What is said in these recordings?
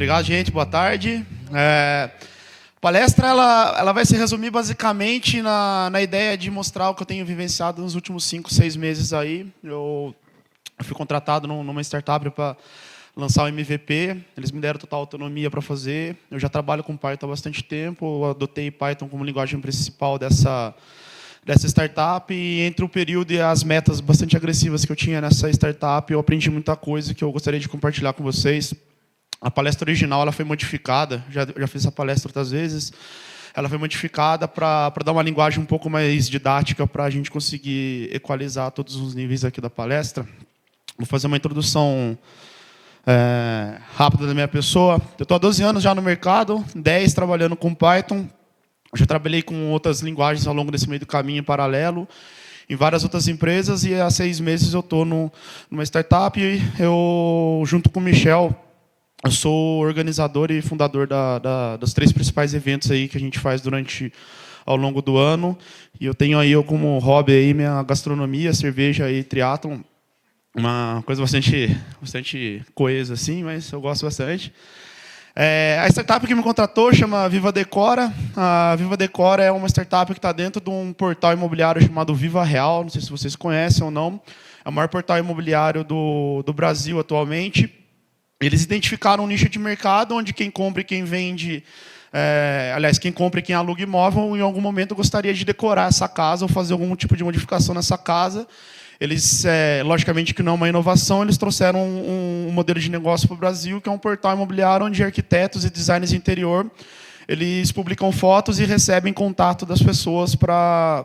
Obrigado, gente. Boa tarde. A palestra ela vai se resumir basicamente na ideia de mostrar o que eu tenho vivenciado nos últimos 5, 6 meses aí. Eu fui contratado numa startup para lançar o MVP. Eles me deram total autonomia para fazer. Eu já trabalho com Python há bastante tempo. Eu adotei Python como linguagem principal dessa startup, e entre o período e as metas bastante agressivas que eu tinha nessa startup, eu aprendi muita coisa que eu gostaria de compartilhar com vocês. A palestra original ela foi modificada, já fiz essa palestra outras vezes, ela foi modificada para dar uma linguagem um pouco mais didática para a gente conseguir equalizar todos os níveis aqui da palestra. Vou fazer uma introdução rápida da minha pessoa. Eu estou há 12 anos já no mercado, 10 trabalhando com Python. Eu já trabalhei com outras linguagens ao longo desse meio do caminho em paralelo, em várias outras empresas, e há 6 meses eu estou numa startup. Eu, junto com o Michel, eu sou organizador e fundador dos 3 principais eventos aí que a gente faz ao longo do ano. E eu tenho aí como hobby aí minha gastronomia, cerveja e triatlon. Uma coisa bastante coesa, assim, mas eu gosto bastante. A startup que me contratou chama Viva Decora. A Viva Decora é uma startup que está dentro de um portal imobiliário chamado Viva Real. Não sei se vocês conhecem ou não. É o maior portal imobiliário do Brasil atualmente. Eles identificaram um nicho de mercado onde quem compra e quem vende, quem compra e quem aluga imóvel, em algum momento gostaria de decorar essa casa ou fazer algum tipo de modificação nessa casa. Eles, logicamente que não é uma inovação, eles trouxeram um modelo de negócio para o Brasil, que é um portal imobiliário onde arquitetos e designers de interior eles publicam fotos e recebem contato das pessoas para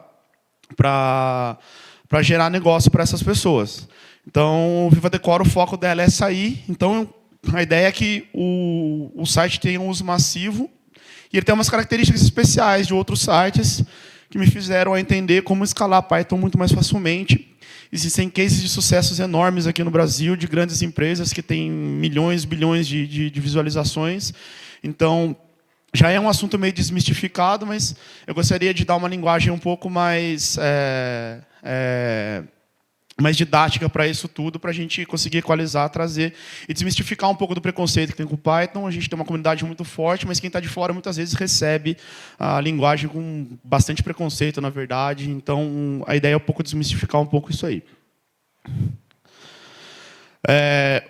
gerar negócio para essas pessoas. Então, o Viva Decora, o foco dela é sair. Então, a ideia é que o site tenha um uso massivo e ele tem umas características especiais de outros sites que me fizeram a entender como escalar Python muito mais facilmente. Existem cases de sucessos enormes aqui no Brasil, de grandes empresas que têm milhões, bilhões de visualizações. Então, já é um assunto meio desmistificado, mas eu gostaria de dar uma linguagem um pouco mais didática para isso tudo, para a gente conseguir equalizar, trazer e desmistificar um pouco do preconceito que tem com o Python. A gente tem uma comunidade muito forte, mas quem está de fora muitas vezes recebe a linguagem com bastante preconceito, na verdade. Então, a ideia é um pouco desmistificar um pouco isso aí.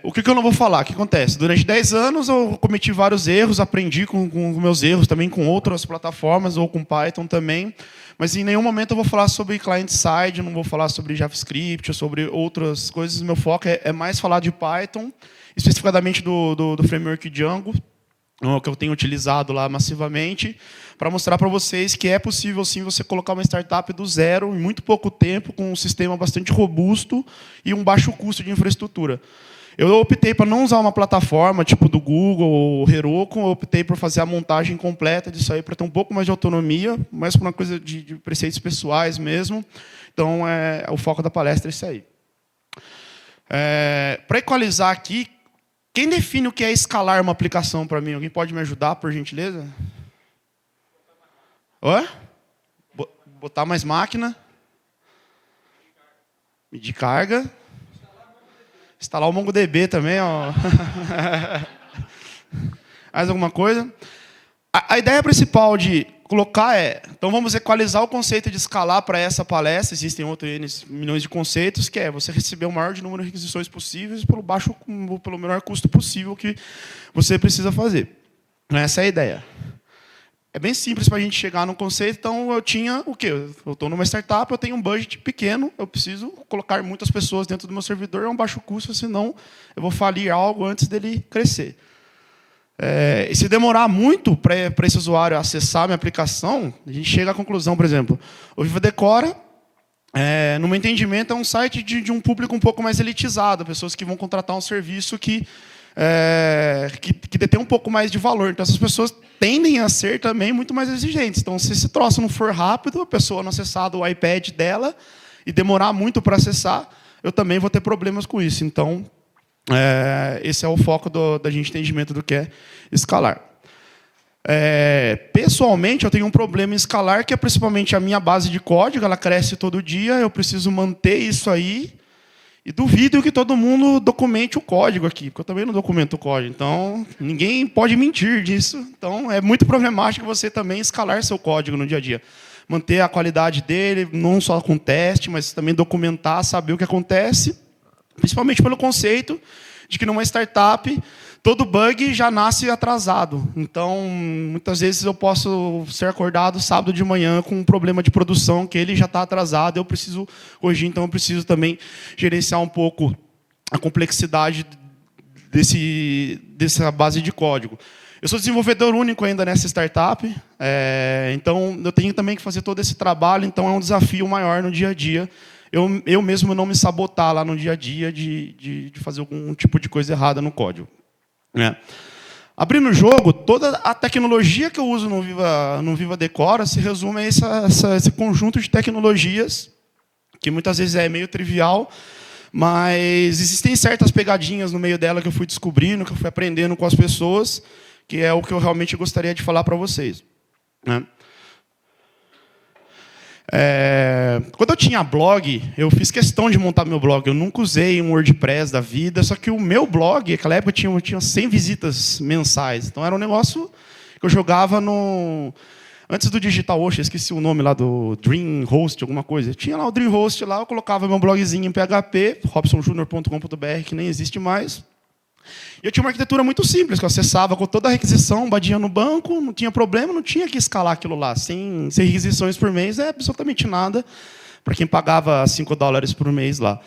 O que eu não vou falar? O que acontece? Durante 10 anos eu cometi vários erros, aprendi com meus erros, também com outras plataformas, ou com Python também, mas em nenhum momento eu vou falar sobre client-side, não vou falar sobre JavaScript, ou sobre outras coisas. Meu foco é mais falar de Python, especificadamente do framework Django, que eu tenho utilizado lá massivamente, para mostrar para vocês que é possível, sim, você colocar uma startup do zero, em muito pouco tempo, com um sistema bastante robusto e um baixo custo de infraestrutura. Eu optei para não usar uma plataforma tipo do Google ou Heroku, eu optei por fazer a montagem completa disso aí, para ter um pouco mais de autonomia, mais por uma coisa de preceitos pessoais mesmo. Então, o foco da palestra é isso aí. Para equalizar aqui, quem define o que é escalar uma aplicação para mim? Alguém pode me ajudar, por gentileza? Botar mais máquina. Medir carga. Instalar o MongoDB também. Ó. Mais alguma coisa? A ideia principal de colocar então vamos equalizar o conceito de escalar para essa palestra. Existem outros milhões de conceitos, que é você receber o maior número de requisições possíveis pelo menor custo possível que você precisa fazer. Essa é a ideia. É bem simples para a gente chegar no conceito. Então, eu tinha o quê? Eu estou numa startup, eu tenho um budget pequeno, eu preciso colocar muitas pessoas dentro do meu servidor, é um baixo custo, senão eu vou falir algo antes dele crescer. E se demorar muito para esse usuário acessar a minha aplicação, a gente chega à conclusão, por exemplo, o Viva Decora, no meu entendimento, é um site de um público um pouco mais elitizado, pessoas que vão contratar um serviço que detém um pouco mais de valor. Então, essas pessoas tendem a ser também muito mais exigentes. Então, se esse troço não for rápido, a pessoa não acessar do iPad dela e demorar muito para acessar, eu também vou ter problemas com isso. Então, esse é o foco da gente entendimento do que é escalar. Pessoalmente, eu tenho um problema em escalar, que é principalmente a minha base de código, ela cresce todo dia, eu preciso manter isso aí. E duvido que todo mundo documente o código aqui, porque eu também não documento o código. Então, ninguém pode mentir disso. Então, é muito problemático você também escalar seu código no dia a dia. Manter a qualidade dele, não só com teste, mas também documentar, saber o que acontece, principalmente pelo conceito de que numa startup, todo bug já nasce atrasado. Então, muitas vezes eu posso ser acordado sábado de manhã com um problema de produção que ele já está atrasado, eu preciso corrigir, então eu preciso também gerenciar um pouco a complexidade dessa base de código. Eu sou desenvolvedor único ainda nessa startup, então eu tenho também que fazer todo esse trabalho, então é um desafio maior no dia a dia. Eu mesmo não me sabotar lá no dia a dia de fazer algum tipo de coisa errada no código. Abrindo o jogo, toda a tecnologia que eu uso no Viva Decora se resume a esse conjunto de tecnologias, que muitas vezes é meio trivial, mas existem certas pegadinhas no meio dela que eu fui descobrindo, que eu fui aprendendo com as pessoas, que é o que eu realmente gostaria de falar para vocês. Quando eu tinha blog, eu fiz questão de montar meu blog. Eu nunca usei um WordPress da vida, só que o meu blog, naquela época, tinha 100 visitas mensais. Então, era um negócio que eu jogava no... Antes do DigitalOcean, esqueci o nome lá do DreamHost, alguma coisa. Tinha lá o DreamHost, lá eu colocava meu blogzinho em PHP, robsonjunior.com.br, que nem existe mais. Eu tinha uma arquitetura muito simples, que eu acessava com toda a requisição, batia no banco, não tinha problema, não tinha que escalar aquilo lá. Sem requisições por mês, é absolutamente nada para quem pagava $5 por mês lá.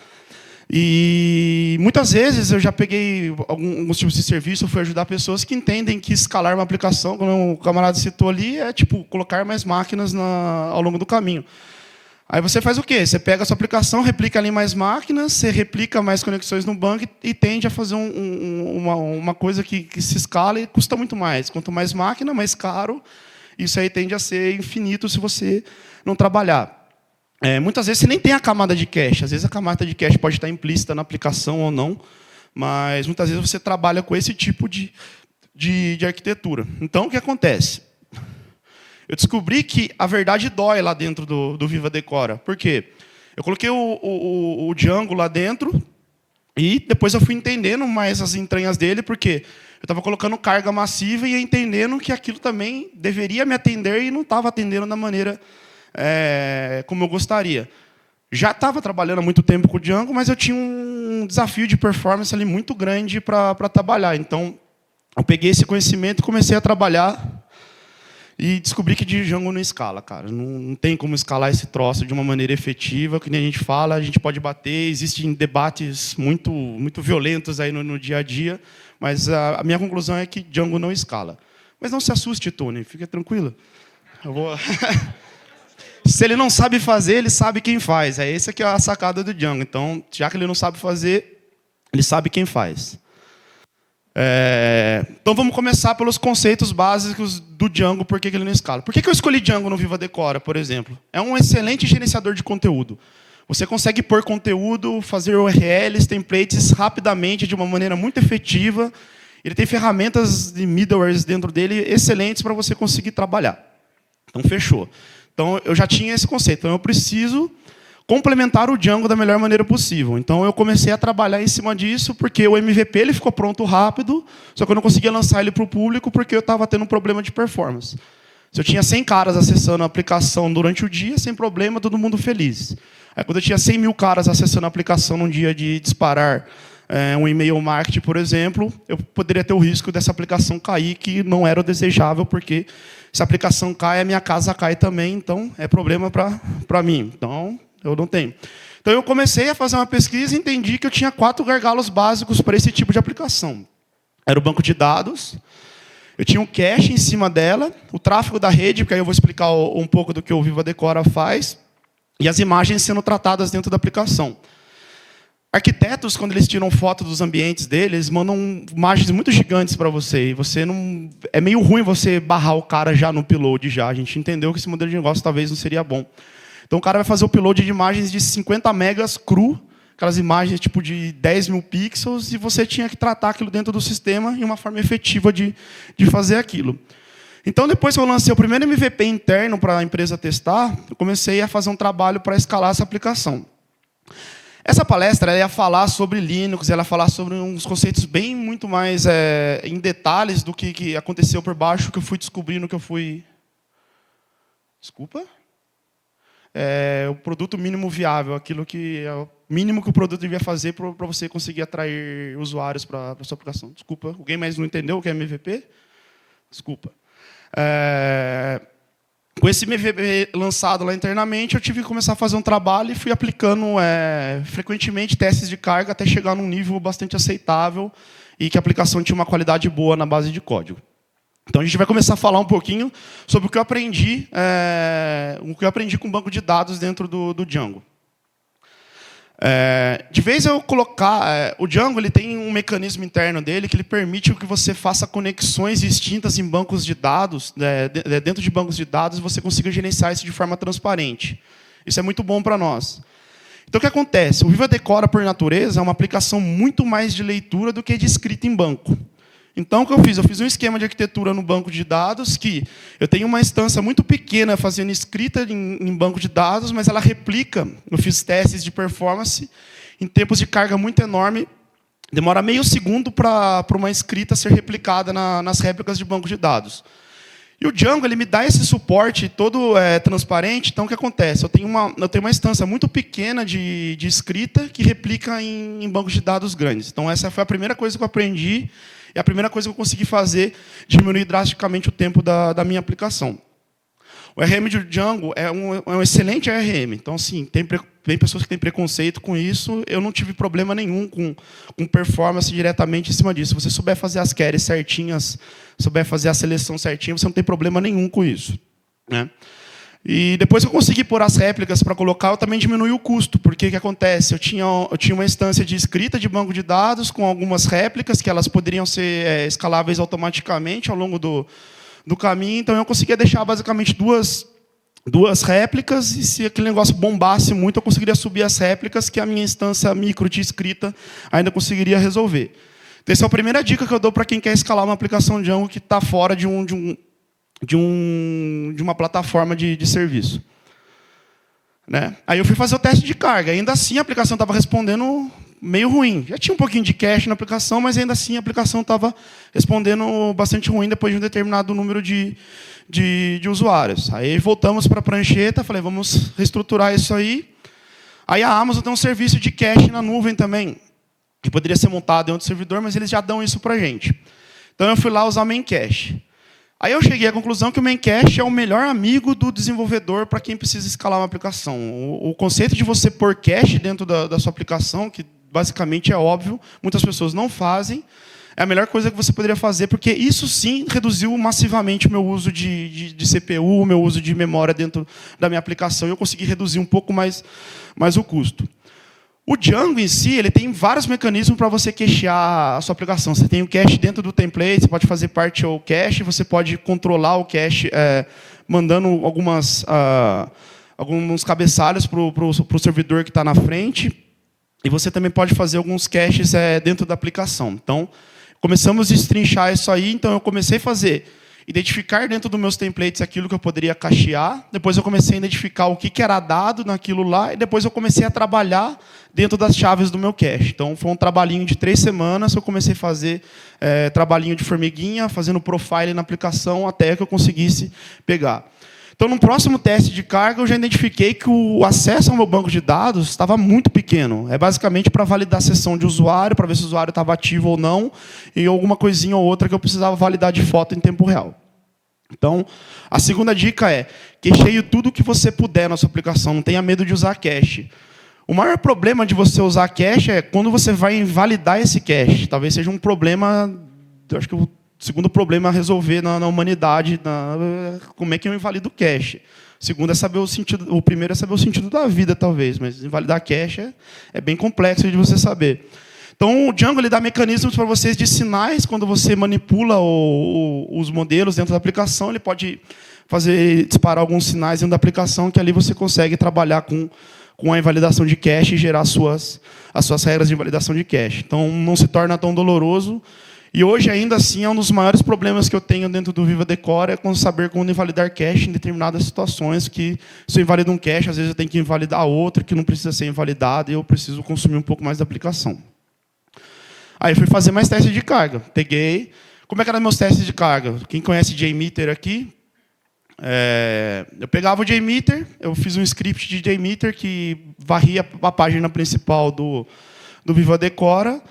E muitas vezes eu já peguei alguns tipos de serviço, eu fui ajudar pessoas que entendem que escalar uma aplicação, como o camarada citou ali, é tipo colocar mais máquinas ao longo do caminho. Aí você faz o quê? Você pega a sua aplicação, replica ali mais máquinas, você replica mais conexões no banco e tende a fazer uma coisa que se escala e custa muito mais. Quanto mais máquina, mais caro. Isso aí tende a ser infinito se você não trabalhar. Muitas vezes você nem tem a camada de cache. Às vezes a camada de cache pode estar implícita na aplicação ou não, mas muitas vezes você trabalha com esse tipo de arquitetura. Então, o que acontece? Eu descobri que a verdade dói lá dentro do Viva Decora. Por quê? Eu coloquei o Django lá dentro e depois eu fui entendendo mais as entranhas dele, porque eu estava colocando carga massiva e entendendo que aquilo também deveria me atender e não estava atendendo da maneira como eu gostaria. Já estava trabalhando há muito tempo com o Django, mas eu tinha um desafio de performance ali muito grande para trabalhar. Então, eu peguei esse conhecimento e comecei a trabalhar. E descobri que Django não escala, cara. Não tem como escalar esse troço de uma maneira efetiva, que nem a gente fala, a gente pode bater, existem debates muito, muito violentos aí no dia a dia, mas a minha conclusão é que Django não escala. Mas não se assuste, Tony, fica tranquila. Se ele não sabe fazer, ele sabe quem faz. Essa que é a sacada do Django. Então, já que ele não sabe fazer, ele sabe quem faz. Então vamos começar pelos conceitos básicos do Django, por que ele não escala. Por que eu escolhi Django no Viva Decora, por exemplo? É um excelente gerenciador de conteúdo. Você consegue pôr conteúdo, fazer URLs, templates rapidamente, de uma maneira muito efetiva. Ele tem ferramentas de middlewares dentro dele excelentes para você conseguir trabalhar. Então fechou. Então eu já tinha esse conceito. Então eu preciso complementar o Django da melhor maneira possível. Então, eu comecei a trabalhar em cima disso, porque o MVP ele ficou pronto rápido, só que eu não conseguia lançar ele para o público, porque eu estava tendo um problema de performance. Se eu tinha 100 caras acessando a aplicação durante o dia, sem problema, todo mundo feliz. Aí, quando eu tinha 100 mil caras acessando a aplicação num dia de disparar um e-mail marketing, por exemplo, eu poderia ter o risco dessa aplicação cair, que não era o desejável, porque se a aplicação cai, a minha casa cai também, então é problema para mim. Então, eu não tenho. Então, eu comecei a fazer uma pesquisa e entendi que eu tinha 4 gargalos básicos para esse tipo de aplicação. Era o banco de dados, eu tinha um cache em cima dela, o tráfego da rede, porque aí eu vou explicar um pouco do que o Viva Decora faz, e as imagens sendo tratadas dentro da aplicação. Arquitetos, quando eles tiram foto dos ambientes deles, mandam imagens muito gigantes para você. E você não... É meio ruim você barrar o cara já no upload já. A gente entendeu que esse modelo de negócio talvez não seria bom. Então, o cara vai fazer o upload de imagens de 50 megas cru, aquelas imagens tipo de 10 mil pixels, e você tinha que tratar aquilo dentro do sistema e uma forma efetiva de fazer aquilo. Então, depois que eu lancei o primeiro MVP interno para a empresa testar, eu comecei a fazer um trabalho para escalar essa aplicação. Essa palestra ela ia falar sobre Linux, ela ia falar sobre uns conceitos bem muito mais em detalhes do que aconteceu por baixo, que eu fui descobrindo, que eu fui... Desculpa? O produto mínimo viável, aquilo que é o mínimo que o produto devia fazer para você conseguir atrair usuários para a sua aplicação. Desculpa, alguém mais não entendeu o que é MVP? Desculpa. Com esse MVP lançado lá internamente, eu tive que começar a fazer um trabalho e fui aplicando frequentemente testes de carga até chegar num nível bastante aceitável e que a aplicação tinha uma qualidade boa na base de código. Então, a gente vai começar a falar um pouquinho sobre o que eu aprendi, com o banco de dados dentro do Django. De vez eu colocar... o Django ele tem um mecanismo interno dele que ele permite que você faça conexões distintas em bancos de dados, dentro de bancos de dados, e você consiga gerenciar isso de forma transparente. Isso é muito bom para nós. Então, o que acontece? O Viva Decora, por natureza, é uma aplicação muito mais de leitura do que de escrita em banco. Então, o que eu fiz? Eu fiz um esquema de arquitetura no banco de dados que eu tenho uma instância muito pequena fazendo escrita em banco de dados, mas ela replica. Eu fiz testes de performance em tempos de carga muito enorme. Demora meio segundo para uma escrita ser replicada nas réplicas de banco de dados. E o Django ele me dá esse suporte todo transparente. Então, o que acontece? Eu tenho uma instância muito pequena de escrita que replica em bancos de dados grandes. Então, essa foi a primeira coisa que eu aprendi. E a primeira coisa que eu consegui fazer, diminuir drasticamente o tempo da minha aplicação. O RM de Django é um excelente ARM. Então, assim, tem pessoas que têm preconceito com isso. Eu não tive problema nenhum com performance diretamente em cima disso. Se você souber fazer as queries certinhas, souber fazer a seleção certinha, você não tem problema nenhum com isso, né? E depois que eu consegui pôr as réplicas para colocar, eu também diminui o custo. Porque o que acontece? Eu tinha uma instância de escrita de banco de dados com algumas réplicas que elas poderiam ser escaláveis automaticamente ao longo do caminho. Então, eu conseguia deixar basicamente duas réplicas e se aquele negócio bombasse muito, eu conseguiria subir as réplicas que a minha instância micro de escrita ainda conseguiria resolver. Então, essa é a primeira dica que eu dou para quem quer escalar uma aplicação Django que está fora de uma plataforma de serviço, né? Aí eu fui fazer o teste de carga. Ainda assim, a aplicação estava respondendo meio ruim. Já tinha um pouquinho de cache na aplicação, mas ainda assim a aplicação estava respondendo bastante ruim depois de um determinado número de usuários. Aí voltamos para a prancheta, falei, vamos reestruturar isso aí. Aí a Amazon tem um serviço de cache na nuvem também, que poderia ser montado em outro servidor, mas eles já dão isso para a gente. Então eu fui lá usar o Memcache. Aí eu cheguei à conclusão que o Memcache é o melhor amigo do desenvolvedor para quem precisa escalar uma aplicação. O conceito de você pôr cache dentro da sua aplicação, que basicamente é óbvio, muitas pessoas não fazem, é a melhor coisa que você poderia fazer, porque isso sim reduziu massivamente o meu uso de CPU, o meu uso de memória dentro da minha aplicação, e eu consegui reduzir um pouco mais o custo. O Django em si, ele tem vários mecanismos para você cachear a sua aplicação. Você tem o cache dentro do template, você pode fazer partial cache, você pode controlar o cache mandando alguns cabeçalhos para o servidor que está na frente. E você também pode fazer alguns caches dentro da aplicação. Então, começamos a destrinchar isso aí. Então, eu comecei a identificar dentro dos meus templates aquilo que eu poderia cachear. Depois eu comecei a identificar o que era dado naquilo lá. E depois eu comecei a trabalhar dentro das chaves do meu cache. Então, foi um trabalhinho de 3 semanas. Eu comecei a fazer trabalhinho de formiguinha, fazendo profile na aplicação, até que eu conseguisse pegar. Então, no próximo teste de carga, eu já identifiquei que o acesso ao meu banco de dados estava muito pequeno. É basicamente para validar a sessão de usuário, para ver se o usuário estava ativo ou não, e alguma coisinha ou outra que eu precisava validar de foto em tempo real. Então, a segunda dica é cacheie tudo que você puder na sua aplicação, não tenha medo de usar cache. O maior problema de você usar cache é quando você vai invalidar esse cache. Talvez seja um problema, eu acho que o segundo problema a resolver na humanidade, como é que eu invalido o cache. O segundo é saber o sentido, o primeiro é saber o sentido da vida, talvez, mas invalidar cache é bem complexo de você saber. Então, o Django ele dá mecanismos para vocês de sinais, quando você manipula os modelos dentro da aplicação, ele pode disparar alguns sinais dentro da aplicação, que ali você consegue trabalhar com a invalidação de cache e gerar as suas regras de invalidação de cache. Então, não se torna tão doloroso. E hoje, ainda assim, é um dos maiores problemas que eu tenho dentro do Viva Decora é com saber como invalidar cache em determinadas situações, que se eu invalido um cache, às vezes eu tenho que invalidar outro, que não precisa ser invalidado, e eu preciso consumir um pouco mais da aplicação. Aí fui fazer mais testes de carga. Peguei... Como é que eram meus testes de carga? Quem conhece JMeter aqui? Eu pegava o JMeter, eu fiz um script de JMeter que varria a página principal do Viva Decora,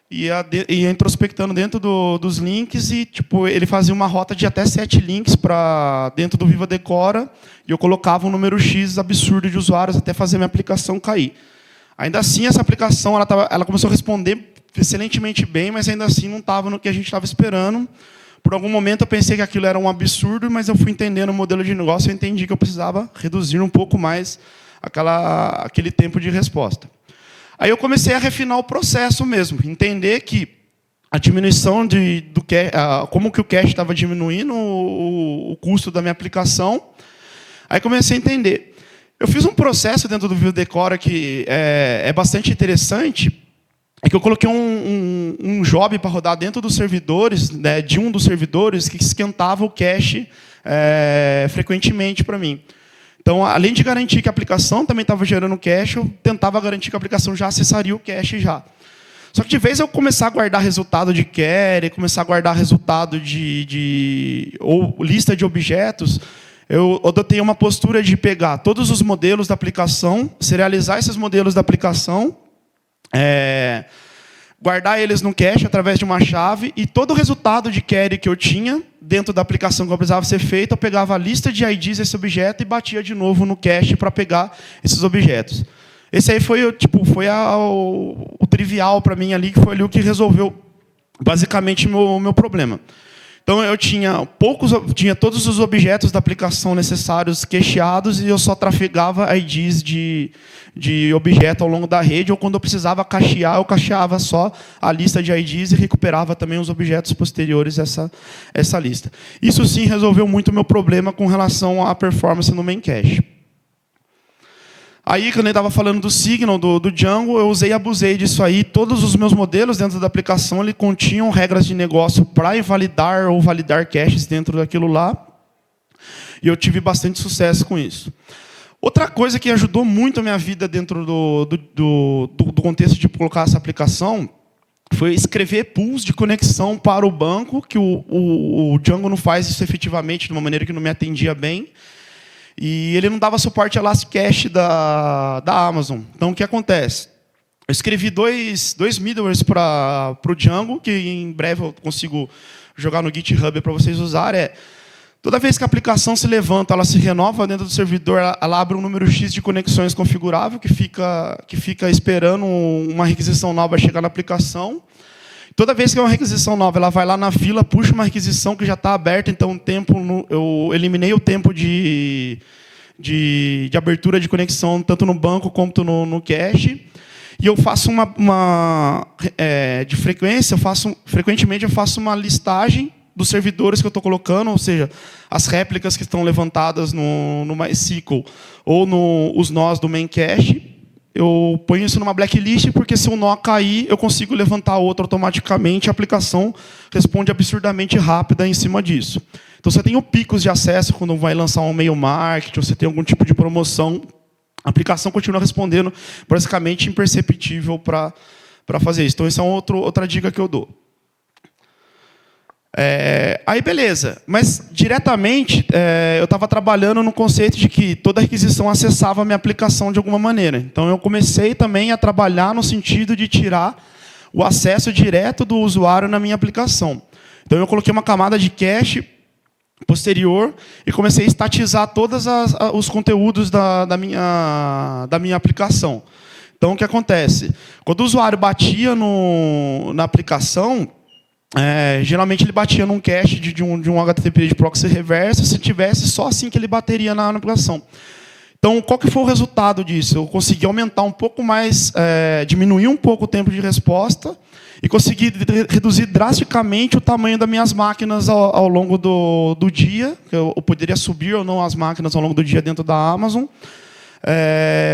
ia introspectando dentro dos links e tipo, ele fazia uma rota de até 7 links para dentro do Viva Decora e eu colocava um número X absurdo de usuários até fazer minha aplicação cair. Ainda assim, essa aplicação ela começou a responder excelentemente bem, mas ainda assim não estava no que a gente estava esperando. Por algum momento eu pensei que aquilo era um absurdo, mas eu fui entendendo o modelo de negócio e entendi que eu precisava reduzir um pouco mais aquele tempo de resposta. Aí eu comecei a refinar o processo mesmo, entender que a diminuição como que o cache estava diminuindo o custo da minha aplicação. Aí comecei a entender. Eu fiz um processo dentro do Viva Decora que é bastante interessante, é que eu coloquei um job para rodar dentro dos servidores, né, de um dos servidores, que esquentava o cache frequentemente para mim. Então, além de garantir que a aplicação também estava gerando cache, eu tentava garantir que a aplicação já acessaria o cache já. Só que de vez eu começar a guardar resultado de query, começar a guardar resultado ou lista de objetos, eu adotei uma postura de pegar todos os modelos da aplicação, serializar esses modelos da aplicação, guardar eles no cache através de uma chave e todo o resultado de query que eu tinha dentro da aplicação que eu precisava ser feito, eu pegava a lista de IDs desse objeto e batia de novo no cache para pegar esses objetos. Esse aí foi o trivial para mim ali, que foi ali o que resolveu basicamente o meu problema. Então eu tinha todos os objetos da aplicação necessários cacheados e eu só trafegava IDs de objeto ao longo da rede, ou quando eu precisava cachear, eu cacheava só a lista de IDs e recuperava também os objetos posteriores a essa lista. Isso sim resolveu muito o meu problema com relação à performance no main cache. Aí, quando eu estava falando do Signal, do Django, eu usei e abusei disso aí. Todos os meus modelos dentro da aplicação ele continham regras de negócio para invalidar ou validar caches dentro daquilo lá. E eu tive bastante sucesso com isso. Outra coisa que ajudou muito a minha vida dentro do contexto de colocar essa aplicação foi escrever pools de conexão para o banco, que o Django não faz isso efetivamente, de uma maneira que não me atendia bem. E ele não dava suporte a Elasticcache da Amazon. Então, o que acontece? Eu escrevi dois middlewares para o Django, que em breve eu consigo jogar no GitHub para vocês usarem. Toda vez que a aplicação se levanta, ela se renova dentro do servidor, ela abre um número X de conexões configurável, que fica esperando uma requisição nova chegar na aplicação. Toda vez que é uma requisição nova, ela vai lá na fila, puxa uma requisição que já está aberta, então eu eliminei o tempo de abertura de conexão, tanto no banco quanto no cache. E eu faço de frequência, frequentemente eu faço uma listagem dos servidores que eu estou colocando, ou seja, as réplicas que estão levantadas no MySQL ou os nós do main cache. Eu ponho isso numa blacklist, porque se um nó cair, eu consigo levantar outro automaticamente, a aplicação responde absurdamente rápida em cima disso. Então, você tem picos de acesso quando vai lançar um e-mail marketing, ou você tem algum tipo de promoção, a aplicação continua respondendo basicamente imperceptível para fazer isso. Então, essa é outra dica que eu dou. Aí, beleza. Mas, diretamente, eu estava trabalhando no conceito de que toda requisição acessava a minha aplicação de alguma maneira. Então, eu comecei também a trabalhar no sentido de tirar o acesso direto do usuário na minha aplicação. Então, eu coloquei uma camada de cache posterior e comecei a estatizar todos os conteúdos da minha aplicação. Então, o que acontece? Quando o usuário batia na aplicação, geralmente ele batia num cache de um HTTP de proxy reverso, se tivesse, só assim que ele bateria na aplicação. Então, qual que foi o resultado disso? Eu consegui aumentar um pouco mais, diminuir um pouco o tempo de resposta e consegui reduzir drasticamente o tamanho das minhas máquinas ao longo do dia. Eu poderia subir ou não as máquinas ao longo do dia dentro da Amazon.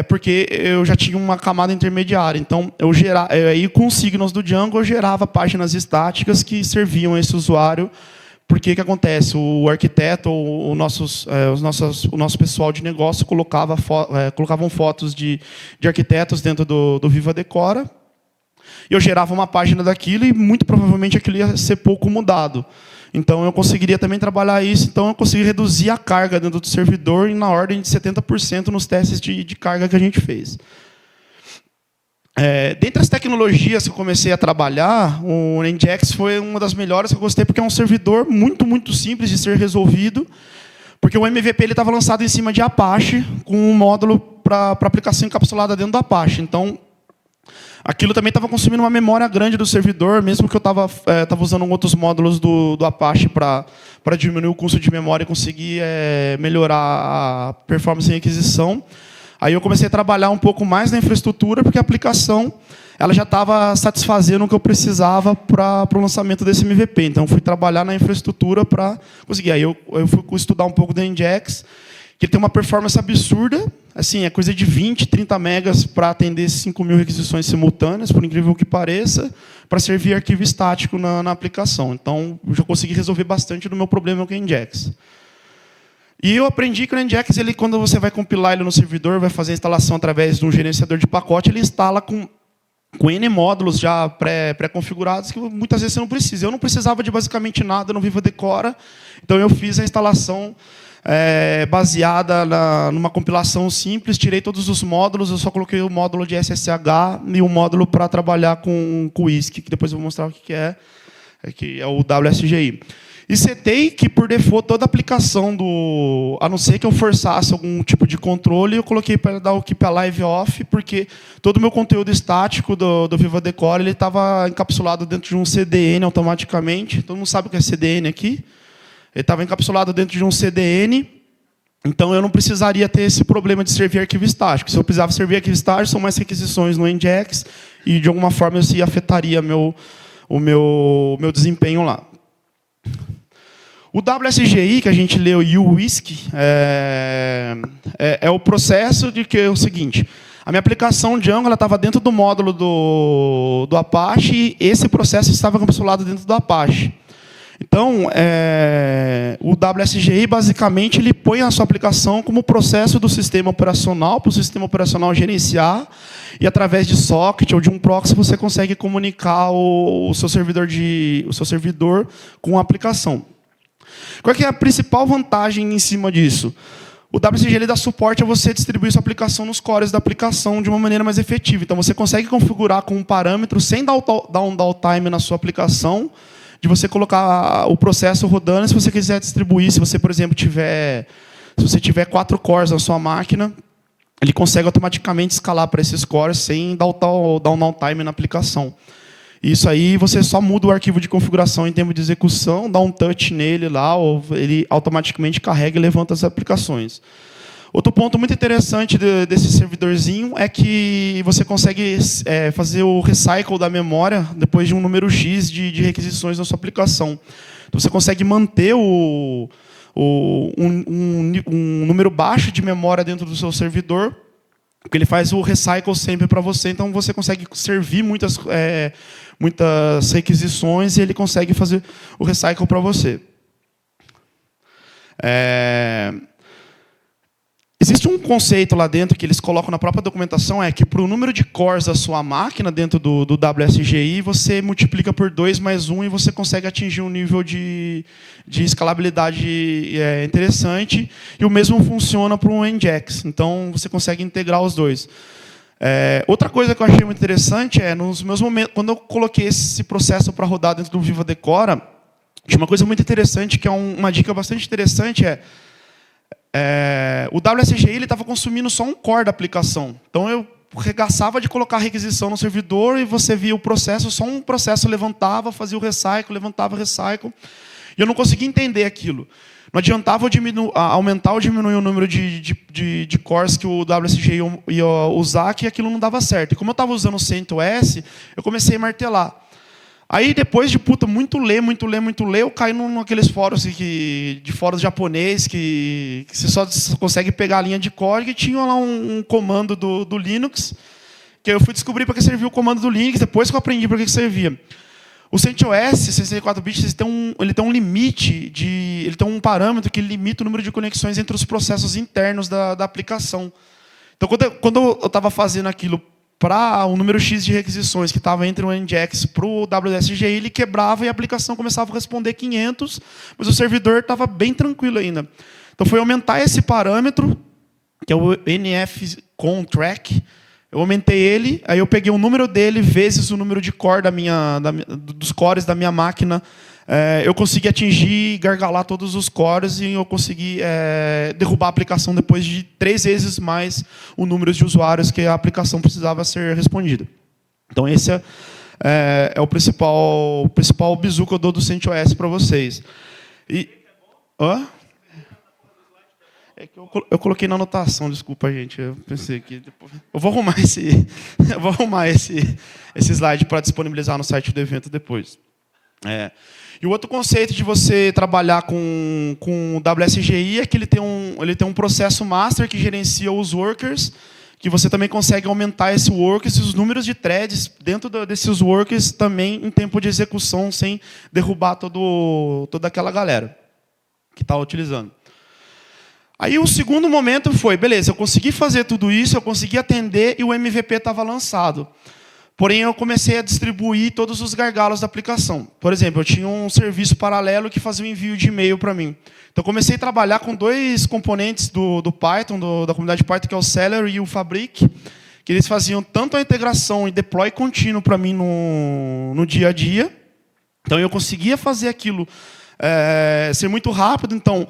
porque eu já tinha uma camada intermediária. Então, aí com os signos do Django, eu gerava páginas estáticas que serviam a esse usuário. Porque que acontece? O arquiteto, o nosso pessoal de negócio colocavam fotos de arquitetos dentro do Viva Decora. Eu gerava uma página daquilo e, muito provavelmente, aquilo ia ser pouco mudado. Então, eu conseguiria também trabalhar isso. Então, eu consegui reduzir a carga dentro do servidor na ordem de 70% nos testes de carga que a gente fez. Dentre as tecnologias que eu comecei a trabalhar, o Nginx foi uma das melhores que eu gostei, porque é um servidor muito, muito simples de ser resolvido, porque o MVP estava lançado em cima de Apache, com um módulo para aplicação encapsulada dentro do Apache. Então, aquilo também estava consumindo uma memória grande do servidor, mesmo que eu estava usando outros módulos do Apache para diminuir o custo de memória e conseguir melhorar a performance em requisição. Aí eu comecei a trabalhar um pouco mais na infraestrutura, porque a aplicação ela já estava satisfazendo o que eu precisava para o lançamento desse MVP. Então, fui trabalhar na infraestrutura para conseguir. Aí eu fui estudar um pouco do Nginx, que ele tem uma performance absurda, assim, é coisa de 20, 30 megas para atender 5.000 requisições simultâneas, por incrível que pareça, para servir arquivo estático na aplicação. Então, eu já consegui resolver bastante do meu problema com o Nginx. E eu aprendi que o Nginx, quando você vai compilar ele no servidor, vai fazer a instalação através de um gerenciador de pacote, ele instala com N módulos já pré-configurados, que muitas vezes você não precisa. Eu não precisava de basicamente nada no Viva Decora, então eu fiz a instalação baseada numa compilação simples, tirei todos os módulos, eu só coloquei o módulo de SSH e o módulo para trabalhar com o WISC, que depois eu vou mostrar o que é o WSGI. E setei que, por default, toda aplicação a não ser que eu forçasse algum tipo de controle, eu coloquei para dar o Keep Alive Off, porque todo o meu conteúdo estático do Viva Decora estava encapsulado dentro de um CDN automaticamente. Todo mundo sabe o que é CDN aqui? Ele estava encapsulado dentro de um CDN, então eu não precisaria ter esse problema de servir arquivo estático. Se eu precisava servir arquivo estático, são mais requisições no Nginx, e de alguma forma isso afetaria o meu desempenho lá. O WSGI, que a gente leu, e o WISC, é o processo de que é o seguinte: a minha aplicação Django estava dentro do módulo do Apache, e esse processo estava encapsulado dentro do Apache. Então, o WSGI, basicamente, ele põe a sua aplicação como processo do sistema operacional, para o sistema operacional gerenciar, e através de socket ou de um proxy, você consegue comunicar o seu servidor com a aplicação. Qual é a principal vantagem em cima disso? O WSGI ele dá suporte a você distribuir sua aplicação nos cores da aplicação de uma maneira mais efetiva. Então, você consegue configurar com um parâmetro, sem dar um downtime na sua aplicação, de você colocar o processo rodando, se você quiser distribuir, se você, por exemplo, tiver 4 cores na sua máquina, ele consegue automaticamente escalar para esses cores sem dar um downtime na aplicação. Isso aí você só muda o arquivo de configuração em tempo de execução, dá um touch nele lá, ou ele automaticamente carrega e levanta as aplicações. Outro ponto muito interessante desse servidorzinho é que você consegue fazer o recycle da memória depois de um número X de requisições na sua aplicação. Então, você consegue manter um número baixo de memória dentro do seu servidor, porque ele faz o recycle sempre para você. Então, você consegue servir muitas requisições e ele consegue fazer o recycle para você. Existe um conceito lá dentro que eles colocam na própria documentação, que para o número de cores da sua máquina dentro do WSGI, você multiplica por 2 mais 1 e você consegue atingir um nível de escalabilidade interessante. E o mesmo funciona para um Nginx. Então, você consegue integrar os dois. Outra coisa que eu achei muito interessante nos meus momentos, quando eu coloquei esse processo para rodar dentro do Viva Decora, tinha uma coisa muito interessante, que é uma dica bastante interessante, o WSGI estava consumindo só um core da aplicação. Então, eu regaçava de colocar requisição no servidor e você via o processo, só um processo levantava, fazia o recycle, levantava o recycle. E eu não conseguia entender aquilo. Não adiantava eu aumentar ou diminuir o número de cores que o WSGI ia usar, que aquilo não dava certo. E como eu estava usando o CentOS, eu comecei a martelar. Aí, depois de muito ler, eu caí naqueles fóruns de fóruns japonês que você só consegue pegar a linha de código, e tinha lá um comando do Linux, que eu fui descobrir para que servia o comando do Linux, depois que eu aprendi para que servia. O CentOS, 64 bits, ele tem um limite, ele tem um parâmetro que limita o número de conexões entre os processos internos da aplicação. Então, quando eu estava fazendo aquilo para um número X de requisições que estava entre o NGX para o WSGI, ele quebrava e a aplicação começava a responder 500, mas o servidor estava bem tranquilo ainda. Então, foi aumentar esse parâmetro, que é o NFContrack. Eu aumentei ele, aí eu peguei o número dele vezes o número de core dos cores da minha máquina. Eu consegui atingir, gargalar todos os cores, e eu consegui derrubar a aplicação depois de 3 vezes mais o número de usuários que a aplicação precisava ser respondida. Então, esse é o principal bizu que eu dou do CentOS para vocês. Hã? É que eu coloquei na anotação, desculpa, gente. Eu pensei que eu vou arrumar esse slide para disponibilizar no site do evento depois. E o outro conceito de você trabalhar com o WSGI é que ele tem um processo master que gerencia os workers, que você também consegue aumentar esse workers e os números de threads dentro desses workers também em tempo de execução, sem derrubar toda aquela galera que está utilizando. Aí o segundo momento foi, beleza, eu consegui fazer tudo isso, eu consegui atender e o MVP estava lançado. Porém, eu comecei a distribuir todos os gargalos da aplicação. Por exemplo, eu tinha um serviço paralelo que fazia o envio de e-mail para mim. Então, eu comecei a trabalhar com 2 componentes do Python, da comunidade Python, que é o Celery e o Fabric, que eles faziam tanto a integração e deploy contínuo para mim no dia a dia. Então, eu conseguia fazer aquilo ser muito rápido. Então,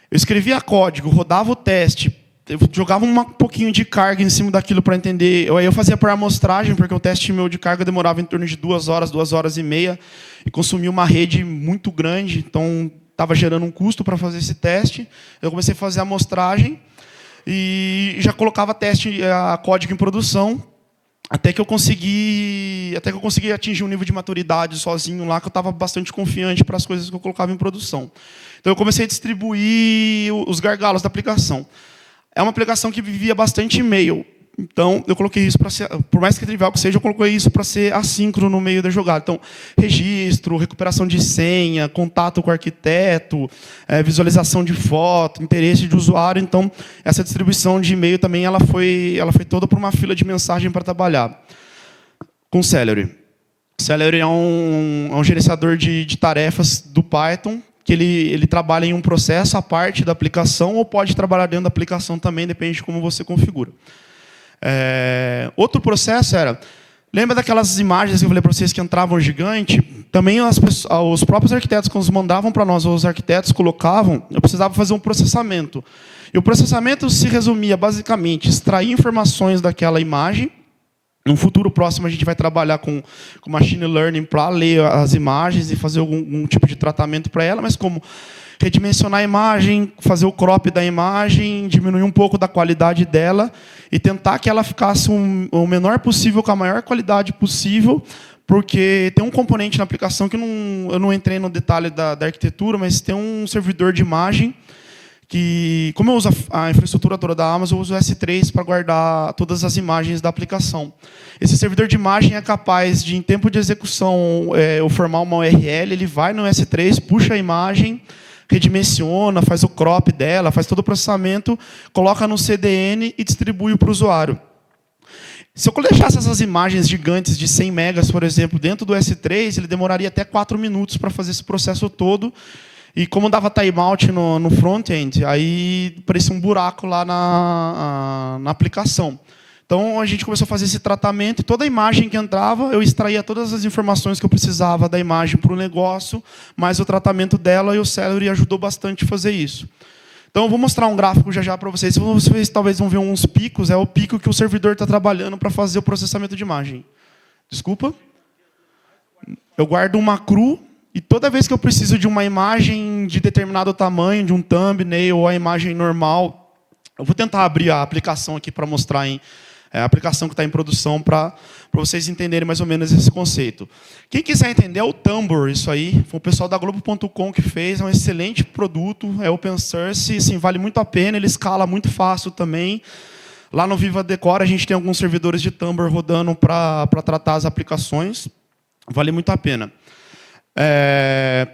eu escrevia código, rodava o teste, eu jogava um pouquinho de carga em cima daquilo para entender. Aí eu fazia por amostragem, porque o teste meu de carga demorava em torno de 2 horas, 2 horas e meia, e consumia uma rede muito grande, então estava gerando um custo para fazer esse teste. Eu comecei a fazer a amostragem e já colocava código em produção, até que eu consegui atingir um nível de maturidade sozinho lá, que eu estava bastante confiante para as coisas que eu colocava em produção. Então eu comecei a distribuir os gargalos da aplicação. É uma aplicação que vivia bastante e-mail. Então, eu coloquei isso para ser, por mais que trivial que seja, eu coloquei isso para ser assíncrono no meio da jogada. Então, registro, recuperação de senha, contato com o arquiteto, visualização de foto, interesse de usuário. Então, essa distribuição de e-mail também ela foi toda por uma fila de mensagem para trabalhar. Com Celery. Celery é um gerenciador de tarefas do Python, que ele trabalha em um processo à parte da aplicação, ou pode trabalhar dentro da aplicação também, depende de como você configura. Outro processo lembra daquelas imagens que eu falei para vocês que entravam gigante? Também os próprios arquitetos, quando mandavam para nós, os arquitetos colocavam, eu precisava fazer um processamento. E o processamento se resumia, basicamente, extrair informações daquela imagem. No futuro próximo, a gente vai trabalhar com machine learning para ler as imagens e fazer algum tipo de tratamento para ela, mas como redimensionar a imagem, fazer o crop da imagem, diminuir um pouco da qualidade dela e tentar que ela ficasse o menor possível, com a maior qualidade possível, porque tem um componente na aplicação que eu não entrei no detalhe da arquitetura, mas tem um servidor de imagem que, como eu uso a infraestrutura toda da Amazon, eu uso o S3 para guardar todas as imagens da aplicação. Esse servidor de imagem é capaz de, em tempo de execução, eu formar uma URL, ele vai no S3, puxa a imagem, redimensiona, faz o crop dela, faz todo o processamento, coloca no CDN e distribui para o usuário. Se eu deixasse essas imagens gigantes de 100 megas, por exemplo, dentro do S3, ele demoraria até 4 minutos para fazer esse processo todo. E como dava timeout no front-end, aí parecia um buraco lá na aplicação. Então, a gente começou a fazer esse tratamento, e toda a imagem que entrava, eu extraía todas as informações que eu precisava da imagem para o negócio, mais o tratamento dela, e o Celery ajudou bastante a fazer isso. Então, eu vou mostrar um gráfico já para vocês. Vocês talvez vão ver uns picos, é o pico que o servidor está trabalhando para fazer o processamento de imagem. Desculpa? Eu guardo uma cru, e toda vez que eu preciso de uma imagem de determinado tamanho, de um thumbnail ou a imagem normal, eu vou tentar abrir a aplicação aqui para mostrar em a aplicação que está em produção para vocês entenderem mais ou menos esse conceito. Quem quiser entender é o Tumblr, isso aí. Foi o pessoal da Globo.com que fez, é um excelente produto, é open source, sim, vale muito a pena, ele escala muito fácil também. Lá no Viva Decora a gente tem alguns servidores de Tumblr rodando para tratar as aplicações, vale muito a pena.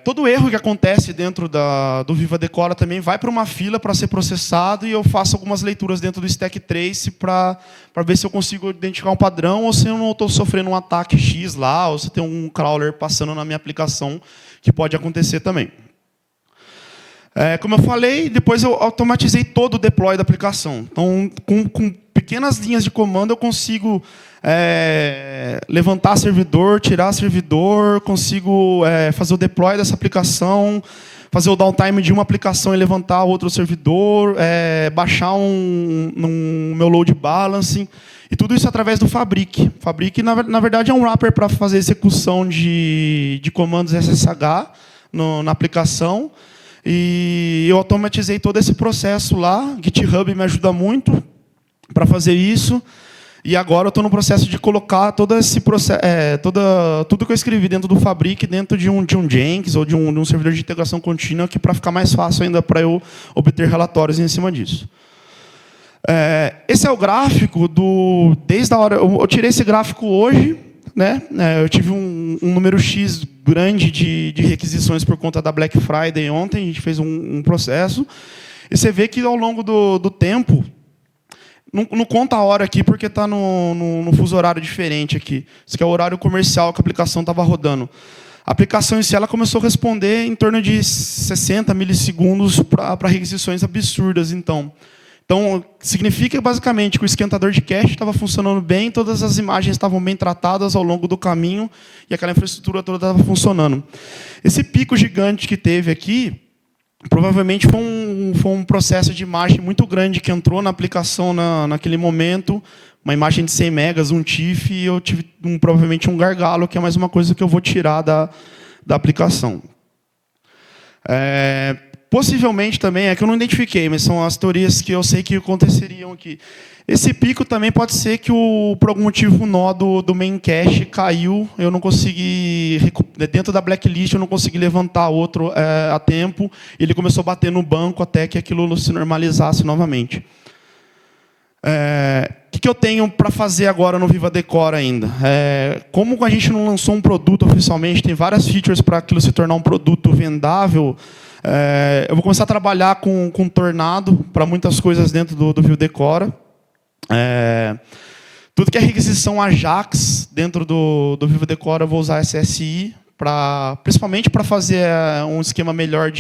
Todo erro que acontece dentro do Viva Decora também vai para uma fila para ser processado e eu faço algumas leituras dentro do Stack Trace para ver se eu consigo identificar um padrão ou se eu não estou sofrendo um ataque X lá, ou se tem um crawler passando na minha aplicação, que pode acontecer também. Como eu falei, depois eu automatizei todo o deploy da aplicação. Então, com pequenas linhas de comando, eu consigo levantar servidor, tirar servidor, consigo fazer o deploy dessa aplicação, fazer o downtime de uma aplicação e levantar outro servidor, baixar um meu load balancing, e tudo isso através do Fabric. Fabric, na verdade, é um wrapper para fazer execução de comandos SSH na aplicação, e eu automatizei todo esse processo lá. GitHub me ajuda muito para fazer isso. E agora eu estou no processo de colocar todo esse processo, tudo que eu escrevi dentro do Fabric, dentro de um Jenkins ou de um servidor de integração contínua, que para ficar mais fácil ainda para eu obter relatórios em cima disso. Esse é o gráfico desde a hora. Eu tirei esse gráfico hoje, né? Eu tive um número X grande de requisições por conta da Black Friday ontem. A gente fez um processo. E você vê que ao longo do tempo, não conta a hora aqui porque está no fuso horário diferente aqui. Isso aqui é o horário comercial que a aplicação estava rodando. A aplicação em si ela começou a responder em torno de 60 milissegundos para requisições absurdas. Então, significa basicamente que o esquentador de cache estava funcionando bem, todas as imagens estavam bem tratadas ao longo do caminho e aquela infraestrutura toda estava funcionando. Esse pico gigante que teve aqui, provavelmente foi um processo de imagem muito grande que entrou na aplicação naquele momento, uma imagem de 100 megas, um TIFF, e eu tive provavelmente um gargalo, que é mais uma coisa que eu vou tirar da aplicação. Possivelmente também, que eu não identifiquei, mas são as teorias que eu sei que aconteceriam aqui. Esse pico também pode ser que, por algum motivo, o nó do main cache caiu, eu não consegui, dentro da blacklist, eu não consegui levantar outro a tempo, e ele começou a bater no banco até que aquilo se normalizasse novamente. O que eu tenho para fazer agora no Viva Decora ainda? Como a gente não lançou um produto oficialmente, tem várias features para aquilo se tornar um produto vendável. Eu vou começar a trabalhar com Tornado para muitas coisas dentro do Viva Decora. Tudo que é requisição Ajax dentro do Viva Decora, eu vou usar SSI, principalmente para fazer um esquema melhor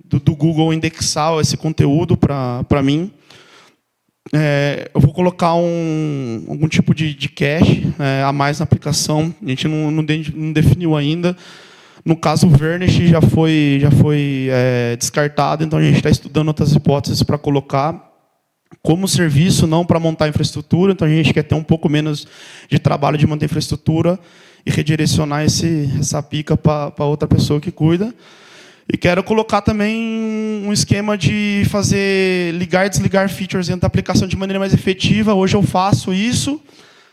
do Google indexar esse conteúdo para mim. Eu vou colocar algum tipo de cache a mais na aplicação. A gente não definiu ainda. No caso, o Varnish já foi descartado, então a gente está estudando outras hipóteses para colocar como serviço, não para montar infraestrutura. Então a gente quer ter um pouco menos de trabalho de manter infraestrutura e redirecionar essa pica para outra pessoa que cuida. E quero colocar também um esquema de fazer ligar e desligar features dentro da aplicação de maneira mais efetiva. Hoje eu faço isso,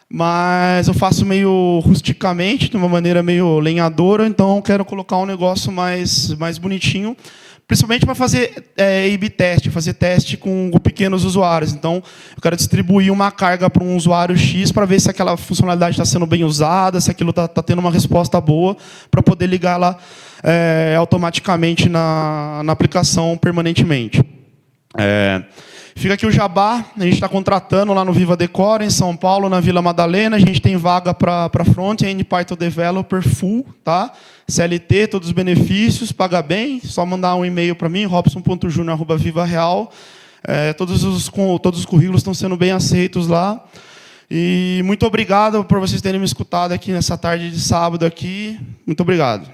mas eu faço meio rusticamente, de uma maneira meio lenhadora, então eu quero colocar um negócio mais bonitinho, principalmente para fazer A/B teste, fazer teste com pequenos usuários. Então, eu quero distribuir uma carga para um usuário X para ver se aquela funcionalidade está sendo bem usada, se aquilo está tendo uma resposta boa, para poder ligar lá automaticamente na aplicação permanentemente. Fica aqui o jabá, a gente está contratando lá no Viva Decora, em São Paulo, na Vila Madalena, a gente tem vaga para front-end Python Developer full, tá? CLT, todos os benefícios, paga bem, só mandar um e-mail para mim, robson.junior@vivareal. Todos os currículos estão sendo bem aceitos lá. E muito obrigado por vocês terem me escutado aqui nessa tarde de sábado aqui. Muito obrigado.